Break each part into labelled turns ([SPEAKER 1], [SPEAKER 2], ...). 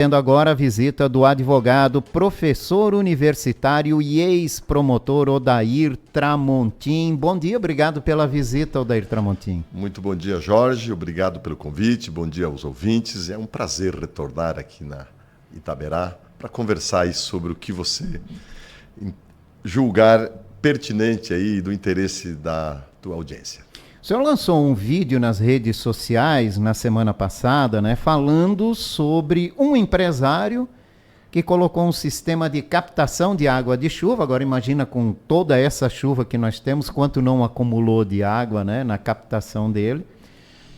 [SPEAKER 1] Tendo agora a visita do advogado, professor universitário e ex-promotor Odair Tramontim. Bom dia, obrigado pela visita, Odair Tramontim.
[SPEAKER 2] Muito bom dia, Jorge. Obrigado pelo convite. Bom dia aos ouvintes. É um prazer retornar aqui na Itaberá para conversar aí sobre o que você julgar pertinente aí do interesse da tua audiência.
[SPEAKER 1] O senhor lançou um vídeo nas redes sociais na semana passada, né, falando sobre um empresário que colocou um sistema de captação de água de chuva. Agora imagina com toda essa chuva que nós temos, quanto não acumulou de água, né, na captação dele,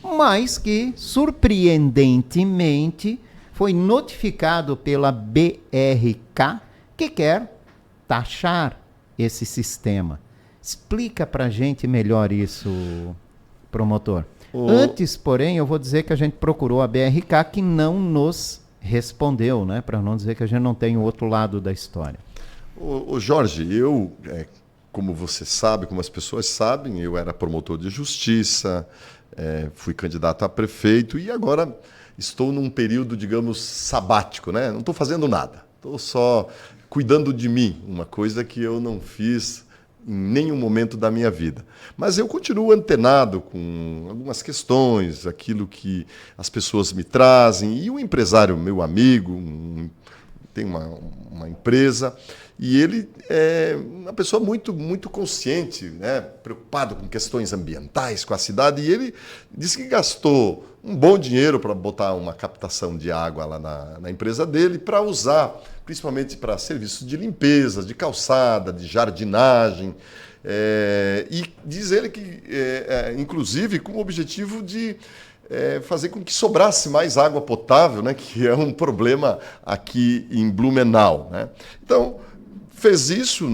[SPEAKER 1] mas que, surpreendentemente, foi notificado pela BRK que quer taxar esse sistema. Explica pra gente melhor isso, promotor. Antes, porém, eu vou dizer que a gente procurou a BRK que não nos respondeu, né? Para não dizer que a gente não tem o outro lado da história.
[SPEAKER 2] Jorge, como você sabe, como as pessoas sabem, eu era promotor de justiça, fui candidato a prefeito e agora estou num período, digamos, sabático, né? Não estou fazendo nada, estou só cuidando de mim, uma coisa que eu não fiz em nenhum momento da minha vida. Mas eu continuo antenado com algumas questões, aquilo que as pessoas me trazem. E um empresário, meu amigo, tem uma empresa, e ele é uma pessoa muito, muito consciente, né? Preocupado com questões ambientais, com a cidade, e ele disse que gastou um bom dinheiro para botar uma captação de água lá na empresa dele, para usar principalmente para serviços de limpeza, de calçada, de jardinagem, e diz ele que, inclusive, com o objetivo de fazer com que sobrasse mais água potável, né, que é um problema aqui em Blumenau, né? Então, fez isso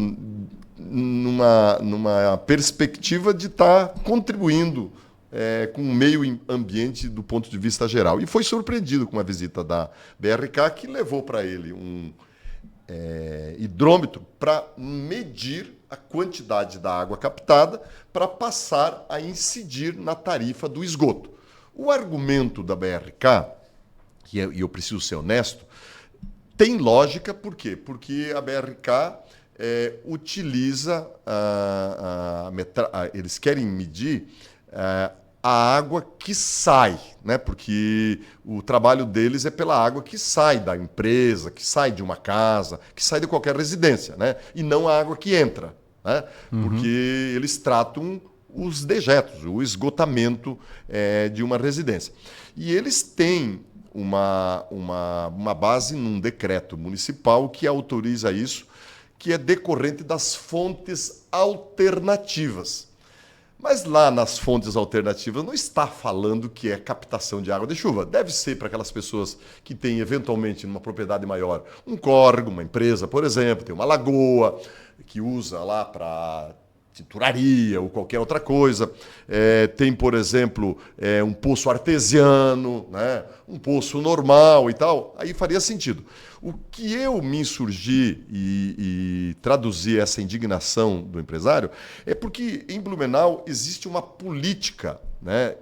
[SPEAKER 2] numa perspectiva de estar contribuindo com o meio ambiente do ponto de vista geral. E foi surpreendido com a visita da BRK, que levou para ele um hidrômetro para medir a quantidade da água captada para passar a incidir na tarifa do esgoto. O argumento da BRK, e eu preciso ser honesto, tem lógica, por quê? Porque a BRK utiliza, eles querem medir a água que sai, né? Porque o trabalho deles é pela água que sai da empresa, que sai de uma casa, que sai de qualquer residência, né? E não a água que entra, né? Porque eles tratam os dejetos, o esgotamento de uma residência. E eles têm uma base num decreto municipal que autoriza isso, que é decorrente das fontes alternativas. Mas lá nas fontes alternativas não está falando que é captação de água de chuva. Deve ser para aquelas pessoas que têm, eventualmente, numa propriedade maior, um córrego, uma empresa, por exemplo, tem uma lagoa que usa lá para tinturaria ou qualquer outra coisa. Tem, por exemplo, um poço artesiano, né? Um poço normal e tal. Aí faria sentido. O que eu me insurgi e traduzi essa indignação do empresário é porque em Blumenau existe uma política, né,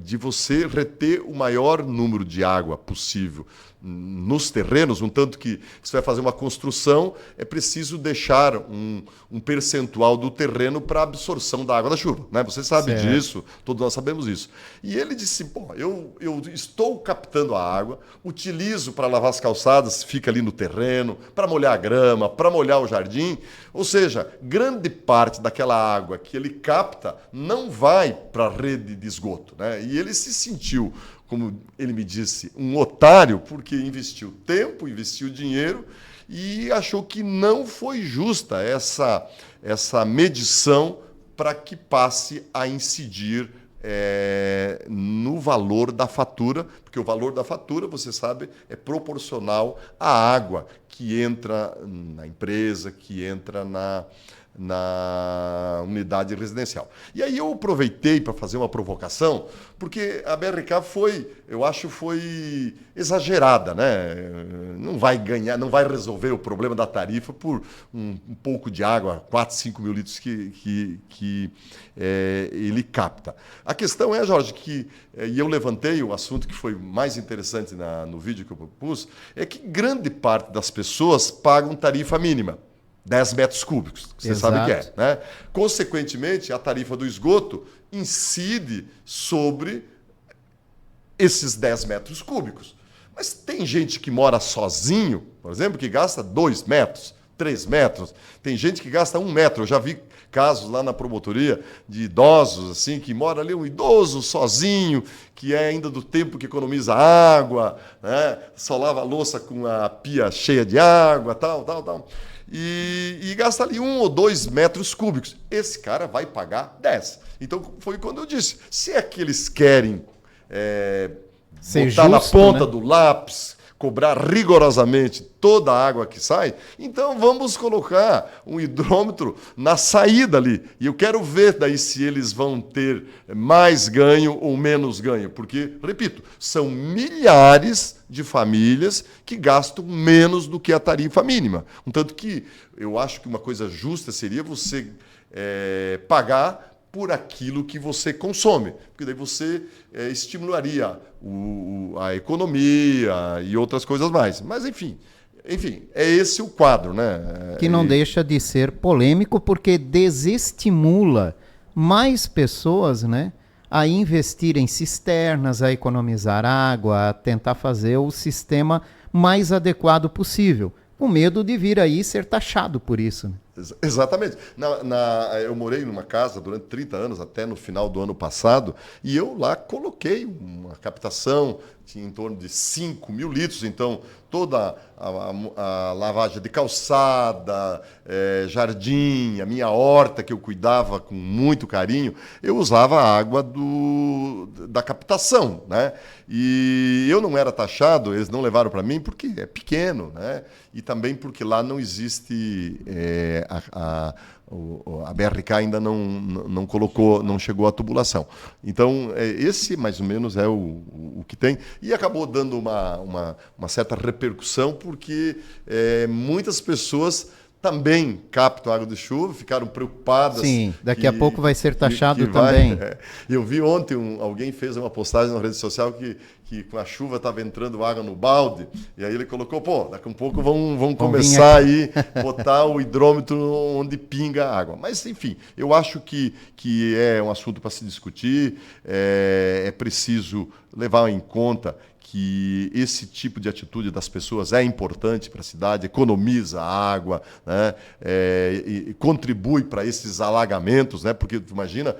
[SPEAKER 2] de você reter o maior número de água possível nos terrenos, um tanto que você vai fazer uma construção, é preciso deixar um percentual do terreno para absorção da água da chuva, né? Você sabe disso, todos nós sabemos isso. E ele disse, pô, eu estou captando a água, utilizo para lavar as calçadas, fica ali no terreno, para molhar a grama, para molhar o jardim, ou seja, grande parte daquela água que ele capta não vai para a rede de esgoto, né? E ele se sentiu, como ele me disse, um otário, porque investiu tempo, investiu dinheiro e achou que não foi justa essa medição para que passe a incidir no valor da fatura, porque o valor da fatura, você sabe, é proporcional à água que entra na empresa, que entra na unidade residencial. E aí eu aproveitei para fazer uma provocação, porque a BRK foi exagerada, né? não vai ganhar, não vai resolver o problema da tarifa por um pouco de água, 4, 5 mil litros que ele capta. A questão é, Jorge, e eu levantei o assunto que foi mais interessante no vídeo que eu propus, é que grande parte das pessoas pagam tarifa mínima. 10 metros cúbicos, que você sabe que é. Né? Consequentemente, a tarifa do esgoto incide sobre esses 10 metros cúbicos. Mas tem gente que mora sozinho, por exemplo, que gasta 2 metros, 3 metros. Tem gente que gasta 1 metro. Eu já vi casos lá na promotoria de idosos, assim, que mora ali um idoso sozinho, que é ainda do tempo que economiza água, né? Só lava a louça com a pia cheia de água, tal. E gasta ali 1 ou 2 metros cúbicos. Esse cara vai pagar 10. Então, foi quando eu disse, se é que eles querem botar justo, na ponta, né, do lápis, cobrar rigorosamente toda a água que sai, então vamos colocar um hidrômetro na saída ali. E eu quero ver daí se eles vão ter mais ganho ou menos ganho. Porque, repito, são milhares de famílias que gastam menos do que a tarifa mínima. Tanto que eu acho que uma coisa justa seria você pagar por aquilo que você consome, porque daí você estimularia a economia e outras coisas mais. Mas, enfim, é esse o quadro, né?
[SPEAKER 1] Que não deixa de ser polêmico, porque desestimula mais pessoas, né, a investir em cisternas, a economizar água, a tentar fazer o sistema mais adequado possível, com medo de vir aí ser taxado por isso.
[SPEAKER 2] Exatamente. Eu morei numa casa durante 30 anos, até no final do ano passado, e eu lá coloquei uma captação em torno de 5 mil litros, então toda a lavagem de calçada, jardim, a minha horta que eu cuidava com muito carinho, eu usava a água da captação, né? E eu não era taxado, eles não levaram para mim porque é pequeno, né? E também porque lá não existe a BRK ainda não colocou, não chegou à tubulação. Então, esse mais ou menos é o que tem. E acabou dando uma certa repercussão, porque muitas pessoas também captam água de chuva, ficaram preocupadas.
[SPEAKER 1] Sim, daqui a pouco vai ser taxado também.
[SPEAKER 2] Eu vi ontem, alguém fez uma postagem na rede social que com a chuva estava entrando água no balde, e aí ele colocou, daqui a pouco vão começar aí botar o hidrômetro onde pinga a água. Mas, enfim, eu acho que é um assunto para se discutir, é preciso levar em conta que esse tipo de atitude das pessoas é importante para a cidade, economiza água, né? E contribui para esses alagamentos, né? Porque tu imagina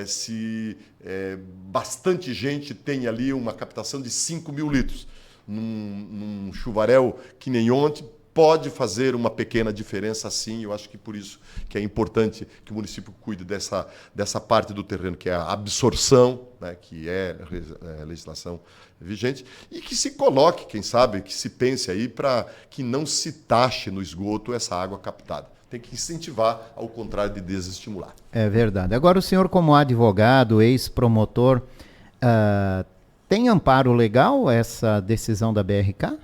[SPEAKER 2] se bastante gente tem ali uma captação de 5 mil litros num chuvaréu que nem ontem, pode fazer uma pequena diferença, sim. Eu acho que por isso que é importante que o município cuide dessa parte do terreno, que é a absorção, né, que é a legislação vigente, e que se coloque, quem sabe, que se pense aí para que não se taxe no esgoto essa água captada. Tem que incentivar, ao contrário de desestimular.
[SPEAKER 1] É verdade. Agora, o senhor, como advogado, ex-promotor, tem amparo legal essa decisão da BRK?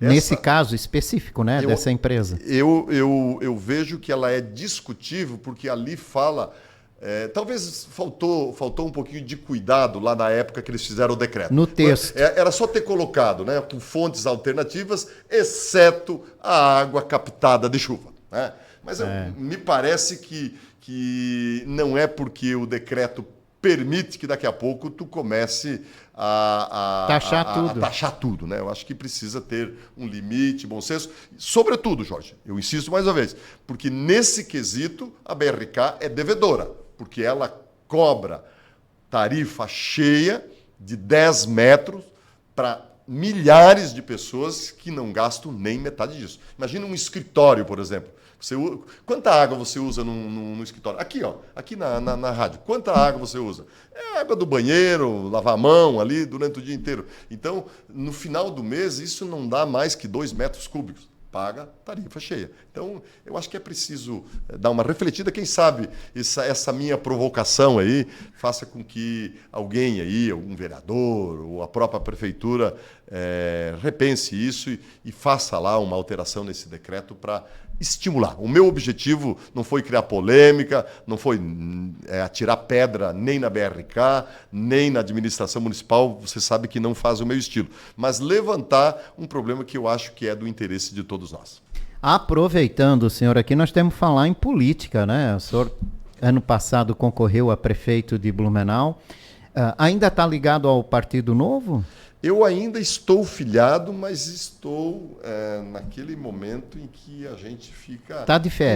[SPEAKER 1] Nesse caso específico, né, dessa empresa?
[SPEAKER 2] Eu vejo que ela é discutível, porque ali fala... talvez faltou um pouquinho de cuidado lá na época que eles fizeram o decreto.
[SPEAKER 1] No texto.
[SPEAKER 2] Era só ter colocado, né, com fontes alternativas, exceto a água captada de chuva, né? Mas me parece que não é porque o decreto permite que daqui a pouco tu comece a taxar tudo, né? Eu acho que precisa ter um limite, bom senso. Sobretudo, Jorge, eu insisto mais uma vez, porque nesse quesito a BRK é devedora, porque ela cobra tarifa cheia de 10 metros para milhares de pessoas que não gastam nem metade disso. Imagina um escritório, por exemplo. Quanta água você usa no escritório? Aqui na rádio. Quanta água você usa? É água do banheiro, lavar a mão ali durante o dia inteiro. Então, no final do mês, isso não dá mais que 2 metros cúbicos. paga tarifa cheia. Então, eu acho que é preciso dar uma refletida. Quem sabe essa minha provocação aí faça com que alguém aí, algum vereador ou a própria prefeitura repense isso e faça lá uma alteração nesse decreto para estimular. O meu objetivo não foi criar polêmica, não foi atirar pedra nem na BRK, nem na administração municipal, você sabe que não faz o meu estilo, mas levantar um problema que eu acho que é do interesse de todos nós.
[SPEAKER 1] Aproveitando o senhor aqui, nós temos que falar em política, né? O senhor, ano passado, concorreu a prefeito de Blumenau. Ainda está ligado ao Partido Novo?
[SPEAKER 2] Eu ainda estou filiado, mas estou naquele momento em que a gente fica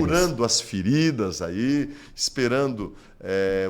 [SPEAKER 2] curando as feridas aí, esperando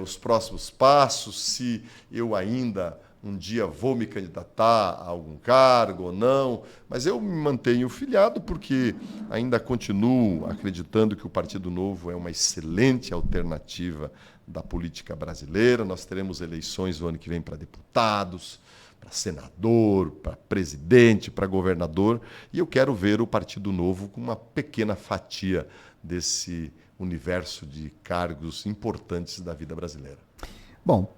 [SPEAKER 2] os próximos passos, se eu ainda um dia vou me candidatar a algum cargo ou não, mas eu me mantenho filiado porque ainda continuo acreditando que o Partido Novo é uma excelente alternativa da política brasileira. Nós teremos eleições no ano que vem para deputados, para senador, para presidente, para governador, e eu quero ver o Partido Novo com uma pequena fatia desse universo de cargos importantes da vida brasileira.
[SPEAKER 1] Bom,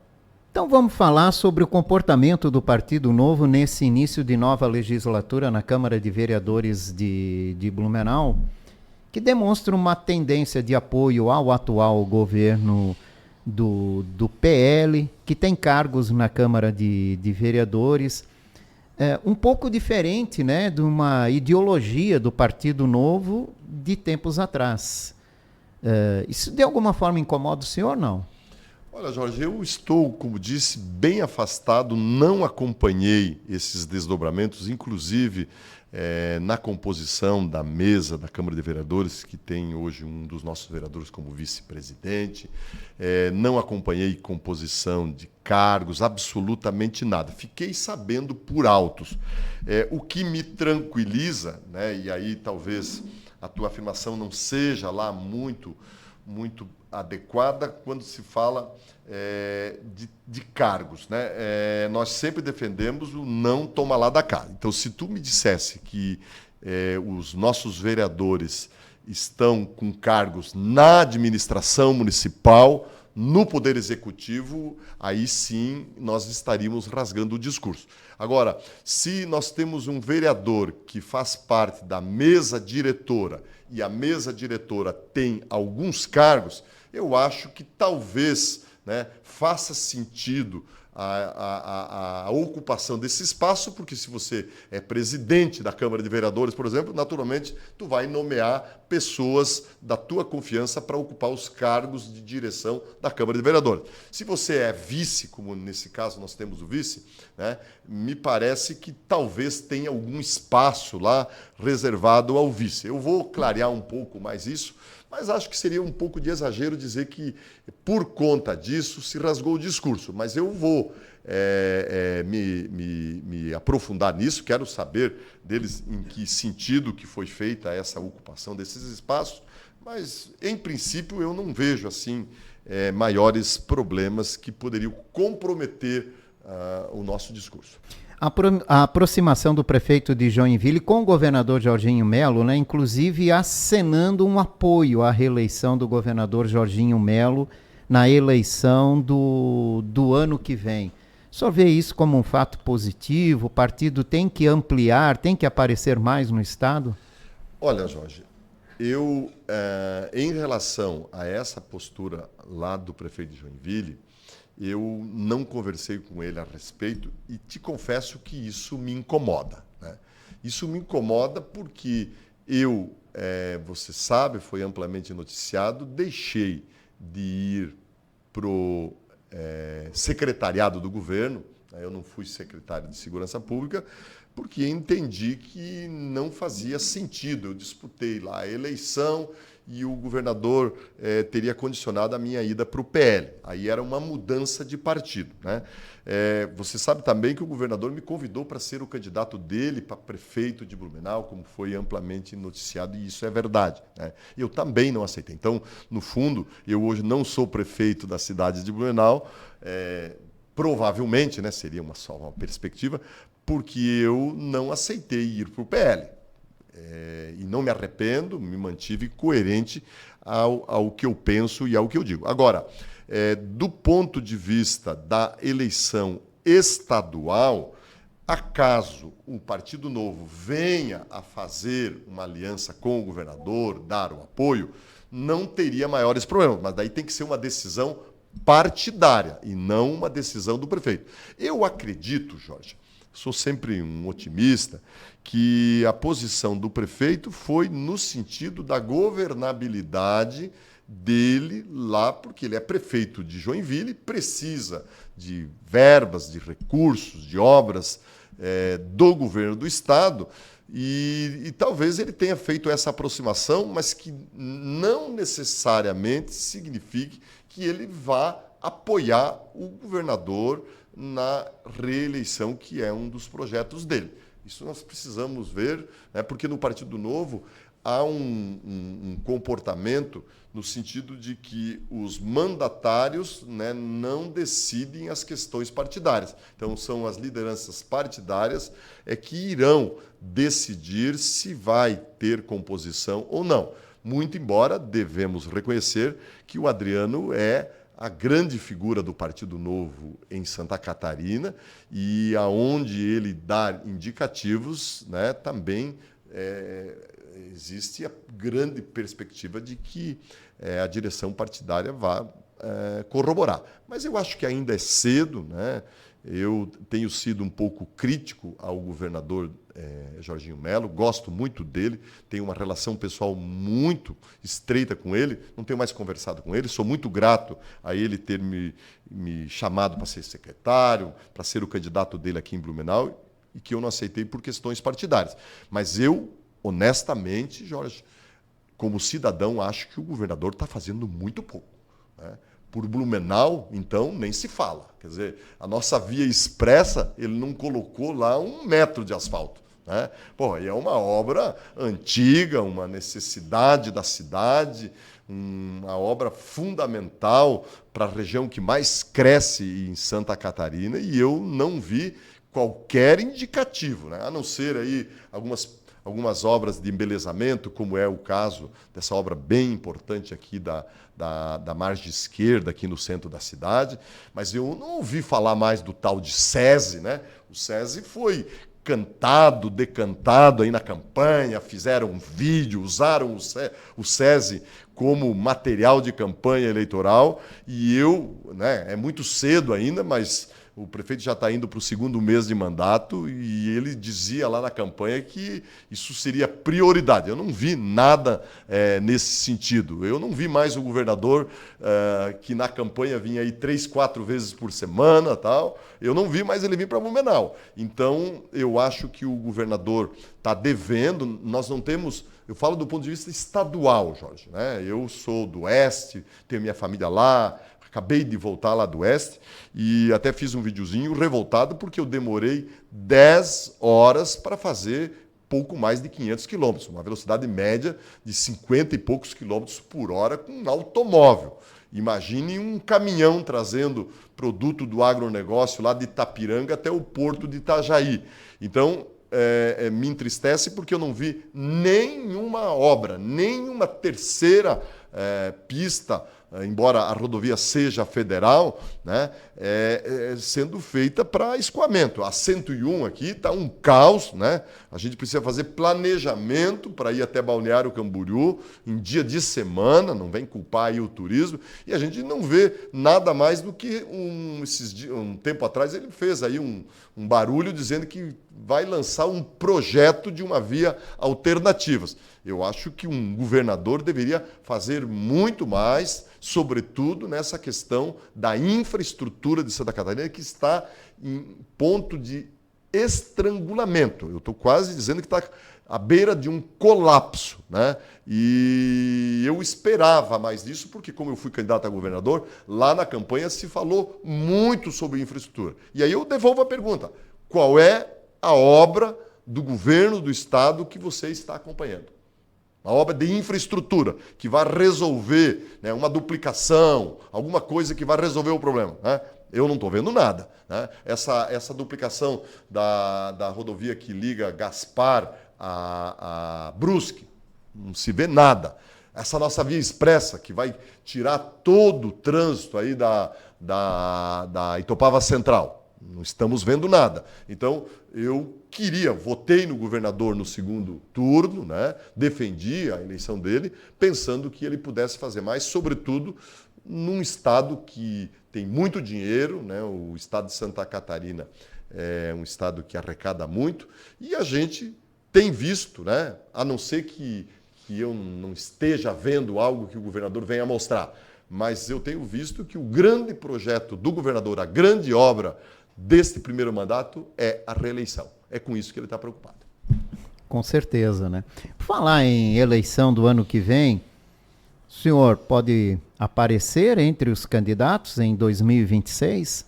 [SPEAKER 1] então vamos falar sobre o comportamento do Partido Novo nesse início de nova legislatura na Câmara de Vereadores de Blumenau, que demonstra uma tendência de apoio ao atual governo do PL, que tem cargos na Câmara de Vereadores, um pouco diferente, né, de uma ideologia do Partido Novo de tempos atrás. Isso de alguma forma incomoda o senhor, não?
[SPEAKER 2] Olha, Jorge, eu estou, como disse, bem afastado, não acompanhei esses desdobramentos, inclusive na composição da mesa da Câmara de Vereadores, que tem hoje um dos nossos vereadores como vice-presidente, não acompanhei composição de cargos, absolutamente nada. Fiquei sabendo por altos. O que me tranquiliza, né, e aí talvez a tua afirmação não seja lá muito adequada quando se fala de cargos, né? Nós sempre defendemos o não toma lá da cá. Então, se tu me dissesse que os nossos vereadores estão com cargos na administração municipal, no Poder Executivo, aí sim nós estaríamos rasgando o discurso. Agora, se nós temos um vereador que faz parte da mesa diretora e a mesa diretora tem alguns cargos, eu acho que talvez, né, faça sentido a ocupação desse espaço, porque se você é presidente da Câmara de Vereadores, por exemplo, naturalmente tu vai nomear pessoas da tua confiança para ocupar os cargos de direção da Câmara de Vereadores. Se você é vice, como nesse caso nós temos o vice, né, me parece que talvez tenha algum espaço lá reservado ao vice. Eu vou clarear um pouco mais isso, mas acho que seria um pouco de exagero dizer que, por conta disso, se rasgou o discurso. Mas eu vou me aprofundar nisso, quero saber deles em que sentido que foi feita essa ocupação desses espaços, mas, em princípio, eu não vejo assim maiores problemas que poderiam comprometer o nosso discurso.
[SPEAKER 1] A aproximação do prefeito de Joinville com o governador Jorginho Melo, né, inclusive acenando um apoio à reeleição do governador Jorginho Melo na eleição do ano que vem. O senhor vê isso como um fato positivo? O partido tem que ampliar, tem que aparecer mais no Estado?
[SPEAKER 2] Olha, Jorge, eu, em relação a essa postura lá do prefeito de Joinville, eu não conversei com ele a respeito e te confesso que isso me incomoda, né? Isso me incomoda porque eu, você sabe, foi amplamente noticiado, deixei de ir para o secretariado do governo, né? Eu não fui secretário de Segurança Pública, porque entendi que não fazia sentido. Eu disputei lá a eleição e o governador teria condicionado a minha ida para o PL. Aí era uma mudança de partido, né? Você sabe também que o governador me convidou para ser o candidato dele para prefeito de Blumenau, como foi amplamente noticiado, e isso é verdade, né? Eu também não aceitei. Então, no fundo, eu hoje não sou prefeito da cidade de Blumenau, provavelmente, né, seria só uma perspectiva, porque eu não aceitei ir para o PL. E não me arrependo, me mantive coerente ao que eu penso e ao que eu digo. Agora, do ponto de vista da eleição estadual, acaso o Partido Novo venha a fazer uma aliança com o governador, dar o apoio, não teria maiores problemas, mas daí tem que ser uma decisão partidária e não uma decisão do prefeito. Eu acredito, Jorge, sou sempre um otimista, que a posição do prefeito foi no sentido da governabilidade dele lá, porque ele é prefeito de Joinville, precisa de verbas, de recursos, de obras do governo do estado, e talvez ele tenha feito essa aproximação, mas que não necessariamente signifique que ele vá apoiar o governador na reeleição, que é um dos projetos dele. Isso nós precisamos ver, né, porque no Partido Novo há um comportamento no sentido de que os mandatários, né, não decidem as questões partidárias. Então, são as lideranças partidárias que irão decidir se vai ter composição ou não. Muito embora devemos reconhecer que o Adriano é a grande figura do Partido Novo em Santa Catarina e aonde ele dá indicativos, né, também existe a grande perspectiva de que a direção partidária vá corroborar. Mas eu acho que ainda é cedo, né? Eu tenho sido um pouco crítico ao governador Jorginho Melo, gosto muito dele, tenho uma relação pessoal muito estreita com ele, não tenho mais conversado com ele, sou muito grato a ele ter me chamado para ser secretário, para ser o candidato dele aqui em Blumenau, e que eu não aceitei por questões partidárias. Mas eu, honestamente, Jorge, como cidadão, acho que o governador está fazendo muito pouco, né? Por Blumenau, então, nem se fala. Quer dizer, a nossa via expressa, ele não colocou lá 1 metro de asfalto, né? Pô, é uma obra antiga, uma necessidade da cidade, uma obra fundamental para a região que mais cresce em Santa Catarina, e eu não vi qualquer indicativo, né? A não ser aí algumas obras de embelezamento, como é o caso dessa obra bem importante aqui da margem esquerda, aqui no centro da cidade, mas eu não ouvi falar mais do tal de SESI, né? O SESI foi cantado, decantado aí na campanha, fizeram um vídeo, usaram o SESI como material de campanha eleitoral, e né, é muito cedo ainda, mas o prefeito já está indo para o 2º mês de mandato e ele dizia lá na campanha que isso seria prioridade. Eu não vi nada nesse sentido. Eu não vi mais o governador que na campanha vinha aí 3, 4 vezes por semana, tal. Eu não vi mais ele vir para Blumenau. Então, eu acho que o governador está devendo. Nós não temos... Eu falo do ponto de vista estadual, Jorge, né? Eu sou do Oeste, tenho minha família lá, acabei de voltar lá do Oeste e até fiz um videozinho revoltado porque eu demorei 10 horas para fazer pouco mais de 500 quilômetros, uma velocidade média de 50 e poucos quilômetros por hora com um automóvel. Imagine um caminhão trazendo produto do agronegócio lá de Itapiranga até o porto de Itajaí. Então, me entristece porque eu não vi nenhuma obra, nenhuma terceira pista, embora a rodovia seja federal, né, sendo feita para escoamento. A 101 aqui está um caos, né? A gente precisa fazer planejamento para ir até Balneário Camboriú em dia de semana, não vem culpar aí o turismo, e a gente não vê nada mais do que um tempo atrás ele fez aí um barulho dizendo que vai lançar um projeto de uma via alternativas. Eu acho que um governador deveria fazer muito mais, sobretudo nessa questão da infraestrutura de Santa Catarina, que está em ponto de estrangulamento. Eu estou quase dizendo que está à beira de um colapso, né? E eu esperava mais disso, porque como eu fui candidato a governador, lá na campanha se falou muito sobre infraestrutura. E aí eu devolvo a pergunta: qual é a obra do governo do estado que você está acompanhando? Uma obra de infraestrutura que vai resolver, né, uma duplicação, alguma coisa que vai resolver o problema, né? Eu não estou vendo nada, né? Essa duplicação da rodovia que liga Gaspar a Brusque, não se vê nada. Essa nossa via expressa, que vai tirar todo o trânsito aí da Itopava Central. Não estamos vendo nada. Então, eu votei no governador no segundo turno, né? Defendi a eleição dele, pensando que ele pudesse fazer mais, sobretudo num estado que tem muito dinheiro, né? O estado de Santa Catarina é um estado que arrecada muito, e a gente tem visto, né? A não ser que eu não esteja vendo algo que o governador venha mostrar, mas eu tenho visto que o grande projeto do governador, a grande obra deste primeiro mandato é a reeleição. É com isso que ele está preocupado.
[SPEAKER 1] Com certeza, né? Por falar em eleição do ano que vem, o senhor pode aparecer entre os candidatos em 2026?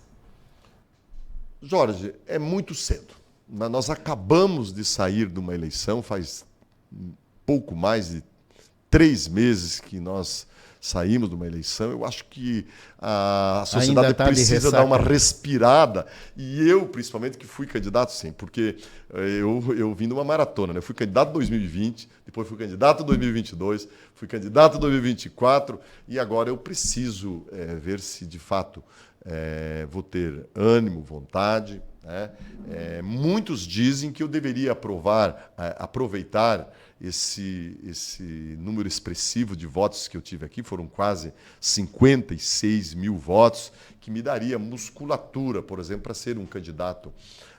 [SPEAKER 2] Jorge, é muito cedo. Nós acabamos de sair de uma eleição, faz pouco mais de 3 meses que nós saímos de uma eleição. Eu acho que a sociedade precisa dar uma respirada. E eu, principalmente, que fui candidato, sim, porque eu vim de uma maratona, né? Eu fui candidato em 2020, depois fui candidato em 2022, fui candidato em 2024, e agora eu preciso ver se, de fato, vou ter ânimo, vontade, né? Muitos dizem que eu deveria aproveitar esse número expressivo de votos que eu tive aqui, foram quase 56 mil votos, que me daria musculatura, por exemplo, para ser um candidato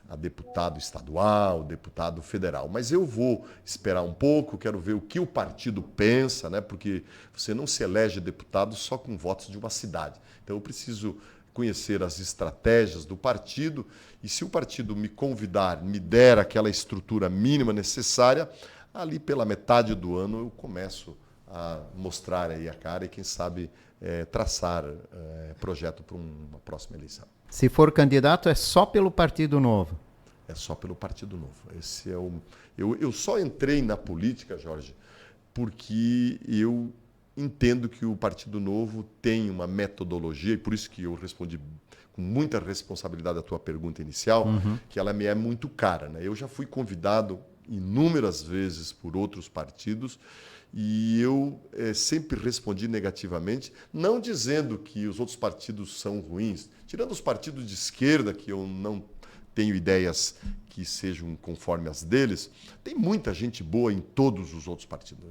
[SPEAKER 2] a deputado estadual, deputado federal. Mas eu vou esperar um pouco, quero ver o que o partido pensa, né? Porque você não se elege deputado só com votos de uma cidade. Então eu preciso conhecer as estratégias do partido, e se o partido me convidar, me der aquela estrutura mínima necessária, ali pela metade do ano eu começo a mostrar aí a cara e, quem sabe, traçar projeto para uma próxima eleição.
[SPEAKER 1] Se for candidato, é só pelo Partido Novo?
[SPEAKER 2] É só pelo Partido Novo. Esse é eu só entrei na política, Jorge, porque eu entendo que o Partido Novo tem uma metodologia, e por isso que eu respondi com muita responsabilidade a tua pergunta inicial, que ela me é muito cara, né? Eu já fui convidado inúmeras vezes por outros partidos e eu sempre respondi negativamente, não dizendo que os outros partidos são ruins, tirando os partidos de esquerda, que eu não tenho ideias que sejam conforme as deles, tem muita gente boa em todos os outros partidos.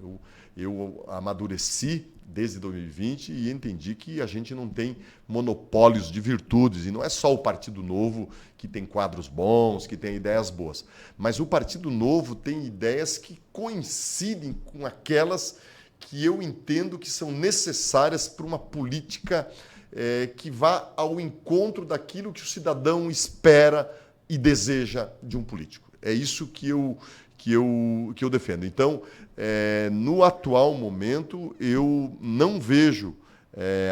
[SPEAKER 2] Eu amadureci desde 2020 e entendi que a gente não tem monopólios de virtudes, e não é só o Partido Novo que tem quadros bons, que tem ideias boas, mas o Partido Novo tem ideias que coincidem com aquelas que eu entendo que são necessárias para uma política que vá ao encontro daquilo que o cidadão espera e deseja de um político. É isso que eu defendo. Então, no atual momento, eu não vejo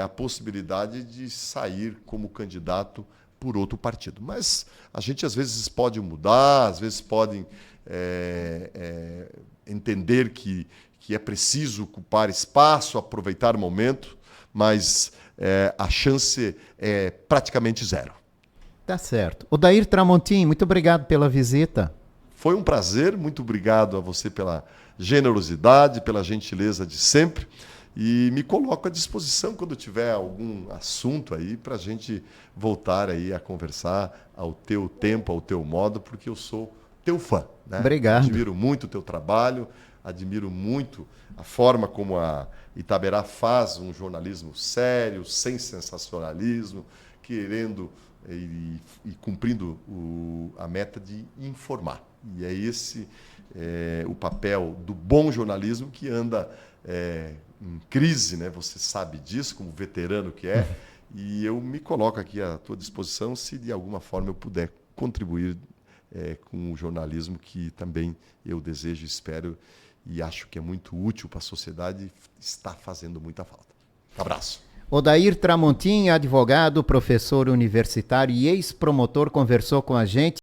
[SPEAKER 2] a possibilidade de sair como candidato por outro partido. Mas a gente, às vezes, pode mudar, às vezes podem entender que é preciso ocupar espaço, aproveitar o momento, mas a chance é praticamente zero.
[SPEAKER 1] Tá certo. Odair Tramontim, muito obrigado pela visita.
[SPEAKER 2] Foi um prazer, muito obrigado a você pela generosidade, pela gentileza de sempre, e me coloco à disposição quando tiver algum assunto aí para a gente voltar aí a conversar ao teu tempo, ao teu modo, porque eu sou teu fã, né?
[SPEAKER 1] Obrigado.
[SPEAKER 2] Admiro muito o teu trabalho, admiro muito a forma como a Itaberá faz um jornalismo sério, sem sensacionalismo, querendo e cumprindo a meta de informar. E é esse o papel do bom jornalismo, que anda em crise, né? Você sabe disso, como veterano que é, e eu me coloco aqui à tua disposição se de alguma forma eu puder contribuir com o jornalismo que também eu desejo, espero e acho que é muito útil para a sociedade e está fazendo muita falta. Um abraço.
[SPEAKER 1] Odair Tramontim, advogado, professor universitário e ex-promotor, conversou com a gente.